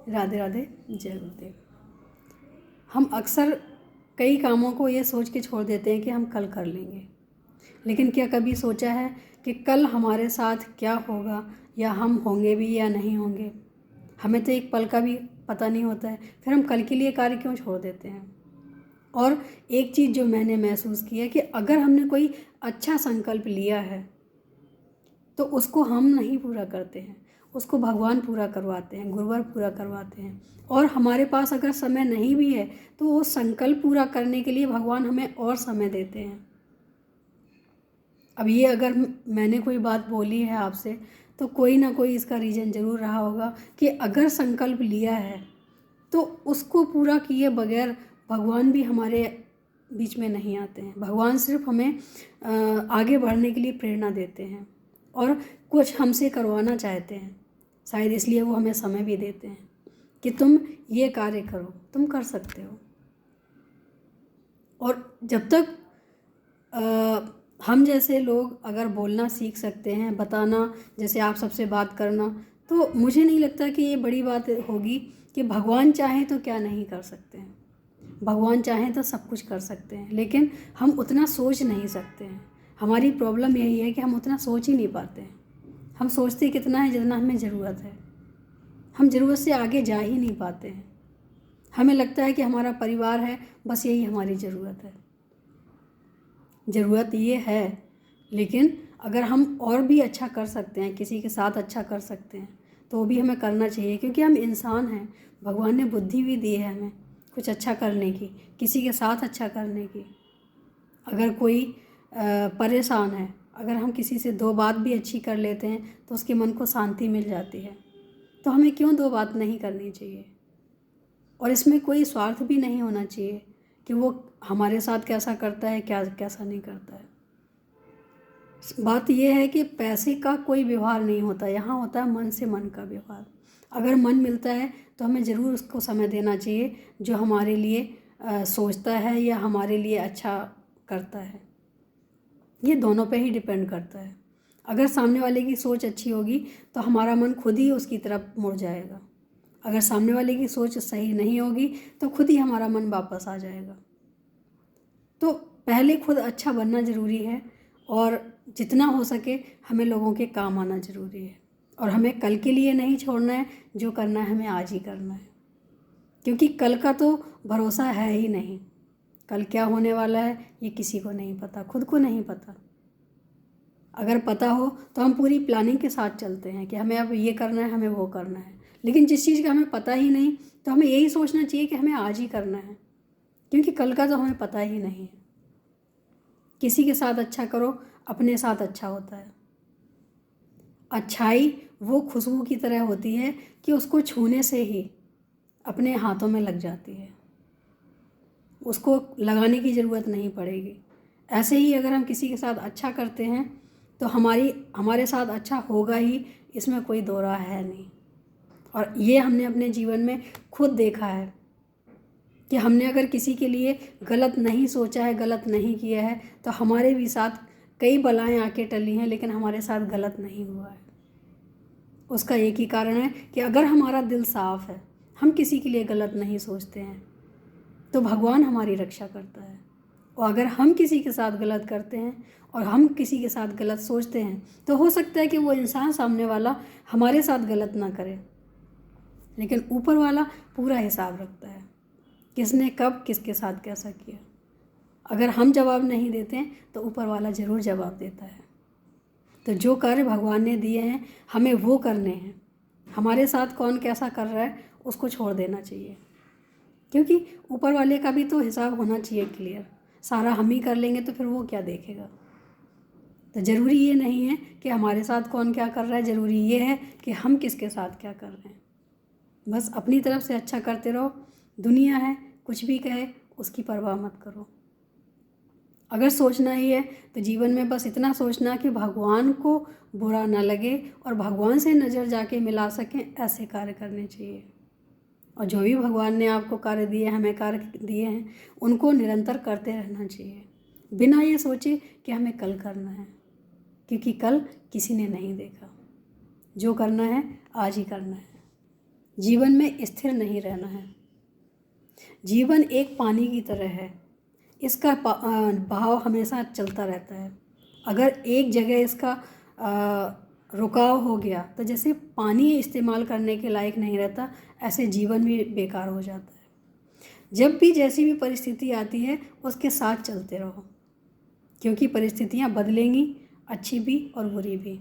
राधे राधे, जय गुरुदेव। हम अक्सर कई कामों को ये सोच के छोड़ देते हैं कि हम कल कर लेंगे, लेकिन क्या कभी सोचा है कि कल हमारे साथ क्या होगा, या हम होंगे भी या नहीं होंगे? हमें तो एक पल का भी पता नहीं होता है, फिर हम कल के लिए कार्य क्यों छोड़ देते हैं? और एक चीज़ जो मैंने महसूस की है कि अगर हमने कोई अच्छा संकल्प लिया है तो उसको हम नहीं पूरा करते हैं, उसको भगवान पूरा करवाते हैं, गुरुवर पूरा करवाते हैं। और हमारे पास अगर समय नहीं भी है तो वो संकल्प पूरा करने के लिए भगवान हमें और समय देते हैं। अब ये अगर मैंने कोई बात बोली है आपसे तो कोई ना कोई इसका रीज़न ज़रूर रहा होगा कि अगर संकल्प लिया है तो उसको पूरा किए बगैर भगवान भी हमारे बीच में नहीं आते हैं। भगवान सिर्फ हमें आगे बढ़ने के लिए प्रेरणा देते हैं और कुछ हमसे करवाना चाहते हैं, शायद इसलिए वो हमें समय भी देते हैं कि तुम ये कार्य करो, तुम कर सकते हो। और जब तक हम जैसे लोग अगर बोलना सीख सकते हैं, बताना, जैसे आप सबसे बात करना, तो मुझे नहीं लगता कि ये बड़ी बात होगी कि भगवान चाहें तो क्या नहीं कर सकते हैं। भगवान चाहें तो सब कुछ कर सकते हैं, लेकिन हम उतना सोच नहीं सकते हैं। हमारी प्रॉब्लम यही है कि हम उतना सोच ही नहीं पाते हैं। हम सोचते कितना है जितना हमें ज़रूरत है, हम ज़रूरत से आगे जा ही नहीं पाते हैं। हमें लगता है कि हमारा परिवार है, बस यही हमारी ज़रूरत है। ज़रूरत ये है, लेकिन अगर हम और भी अच्छा कर सकते हैं, किसी के साथ अच्छा कर सकते हैं, तो वो भी हमें करना चाहिए, क्योंकि हम इंसान हैं। भगवान ने बुद्धि भी दी है हमें कुछ अच्छा करने की, किसी के साथ अच्छा करने की। अगर कोई परेशान है, अगर हम किसी से दो बात भी अच्छी कर लेते हैं तो उसके मन को शांति मिल जाती है। तो हमें क्यों दो बात नहीं करनी चाहिए? और इसमें कोई स्वार्थ भी नहीं होना चाहिए कि वो हमारे साथ कैसा करता है, क्या कैसा नहीं करता है। बात यह है कि पैसे का कोई व्यवहार नहीं होता, यहाँ होता है मन से मन का व्यवहार। अगर मन मिलता है तो हमें ज़रूर उसको समय देना चाहिए जो हमारे लिए सोचता है या हमारे लिए अच्छा करता है। ये दोनों पे ही डिपेंड करता है। अगर सामने वाले की सोच अच्छी होगी तो हमारा मन खुद ही उसकी तरफ मुड़ जाएगा। अगर सामने वाले की सोच सही नहीं होगी तो खुद ही हमारा मन वापस आ जाएगा। तो पहले खुद अच्छा बनना ज़रूरी है, और जितना हो सके हमें लोगों के काम आना ज़रूरी है। और हमें कल के लिए नहीं छोड़ना है, जो करना है हमें आज ही करना है, क्योंकि कल का तो भरोसा है ही नहीं। कल क्या होने वाला है ये किसी को नहीं पता, खुद को नहीं पता। अगर पता हो तो हम पूरी प्लानिंग के साथ चलते हैं कि हमें अब ये करना है, हमें वो करना है। लेकिन जिस चीज़ का हमें पता ही नहीं तो हमें यही सोचना चाहिए कि हमें आज ही करना है, क्योंकि कल का तो हमें पता ही नहीं है। किसी के साथ अच्छा करो, अपने साथ अच्छा होता है। अच्छाई वो खुशबू की तरह होती है कि उसको छूने से ही अपने हाथों में लग जाती है, उसको लगाने की ज़रूरत नहीं पड़ेगी। ऐसे ही अगर हम किसी के साथ अच्छा करते हैं तो हमारे साथ अच्छा होगा ही, इसमें कोई दो राह है नहीं। और ये हमने अपने जीवन में खुद देखा है कि हमने अगर किसी के लिए गलत नहीं सोचा है, गलत नहीं किया है, तो हमारे भी साथ कई बलाएं आके टली हैं, लेकिन हमारे साथ गलत नहीं हुआ है। उसका एक ही कारण है कि अगर हमारा दिल साफ है, हम किसी के लिए गलत नहीं सोचते हैं, तो भगवान हमारी रक्षा करता है। और अगर हम किसी के साथ गलत करते हैं और हम किसी के साथ गलत सोचते हैं, तो हो सकता है कि वो इंसान सामने वाला हमारे साथ गलत ना करे, लेकिन ऊपर वाला पूरा हिसाब रखता है, किसने कब किसके साथ कैसा किया। अगर हम जवाब नहीं देते हैं तो ऊपर वाला ज़रूर जवाब देता है। तो जो कार्य भगवान ने दिए हैं हमें वो करने हैं। हमारे साथ कौन कैसा कर रहा है उसको छोड़ देना चाहिए, क्योंकि ऊपर वाले का भी तो हिसाब होना चाहिए क्लियर। सारा हम ही कर लेंगे तो फिर वो क्या देखेगा? तो ज़रूरी ये नहीं है कि हमारे साथ कौन क्या कर रहा है, ज़रूरी ये है कि हम किसके साथ क्या कर रहे हैं। बस अपनी तरफ से अच्छा करते रहो। दुनिया है, कुछ भी कहे उसकी परवाह मत करो। अगर सोचना ही है तो जीवन में बस इतना सोचना कि भगवान को बुरा ना लगे और भगवान से नज़र जाके मिला सकें, ऐसे कार्य करने चाहिए। और जो भी भगवान ने आपको कार्य दिए, हमें कार्य दिए हैं, उनको निरंतर करते रहना चाहिए, बिना ये सोचे कि हमें कल करना है, क्योंकि कल किसी ने नहीं देखा। जो करना है आज ही करना है। जीवन में स्थिर नहीं रहना है। जीवन एक पानी की तरह है, इसका बहाव हमेशा चलता रहता है। अगर एक जगह इसका रुकाव हो गया तो जैसे पानी इस्तेमाल करने के लायक नहीं रहता, ऐसे जीवन भी बेकार हो जाता है। जब भी जैसी भी परिस्थिति आती है उसके साथ चलते रहो, क्योंकि परिस्थितियाँ बदलेंगी, अच्छी भी और बुरी भी।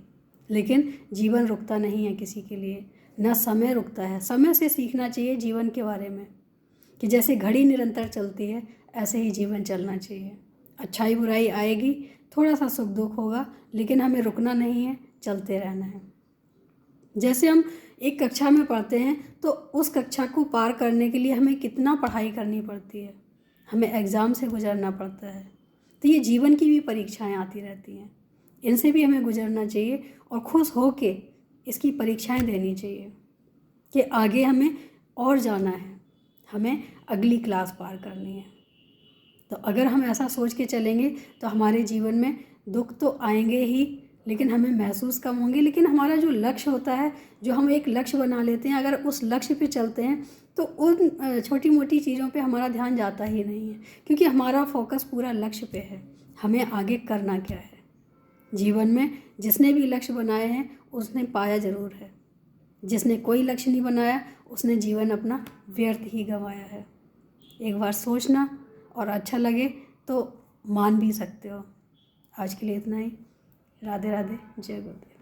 लेकिन जीवन रुकता नहीं है किसी के लिए, ना समय रुकता है। समय से सीखना चाहिए जीवन के बारे में, कि जैसे घड़ी निरंतर चलती है ऐसे ही जीवन चलना चाहिए। अच्छाई बुराई आएगी, थोड़ा सा सुख दुख होगा, लेकिन हमें रुकना नहीं है, चलते रहना है। जैसे हम एक कक्षा में पढ़ते हैं तो उस कक्षा को पार करने के लिए हमें कितना पढ़ाई करनी पड़ती है, हमें एग्ज़ाम से गुजरना पड़ता है। तो ये जीवन की भी परीक्षाएं आती रहती हैं, इनसे भी हमें गुजरना चाहिए और खुश हो के इसकी परीक्षाएं देनी चाहिए कि आगे हमें और जाना है, हमें अगली क्लास पार करनी है। तो अगर हम ऐसा सोच के चलेंगे तो हमारे जीवन में दुख तो आएंगे ही, लेकिन हमें महसूस कम होंगे। लेकिन हमारा जो लक्ष्य होता है, जो हम एक लक्ष्य बना लेते हैं, अगर उस लक्ष्य पे चलते हैं तो उन छोटी मोटी चीज़ों पे हमारा ध्यान जाता ही नहीं है, क्योंकि हमारा फोकस पूरा लक्ष्य पे है, हमें आगे करना क्या है। जीवन में जिसने भी लक्ष्य बनाए हैं उसने पाया ज़रूर है, जिसने कोई लक्ष्य नहीं बनाया उसने जीवन अपना व्यर्थ ही गंवाया है। एक बार सोचना, और अच्छा लगे तो मान भी सकते हो। आज के लिए इतना ही। राधे राधे, जय गुरुदेव।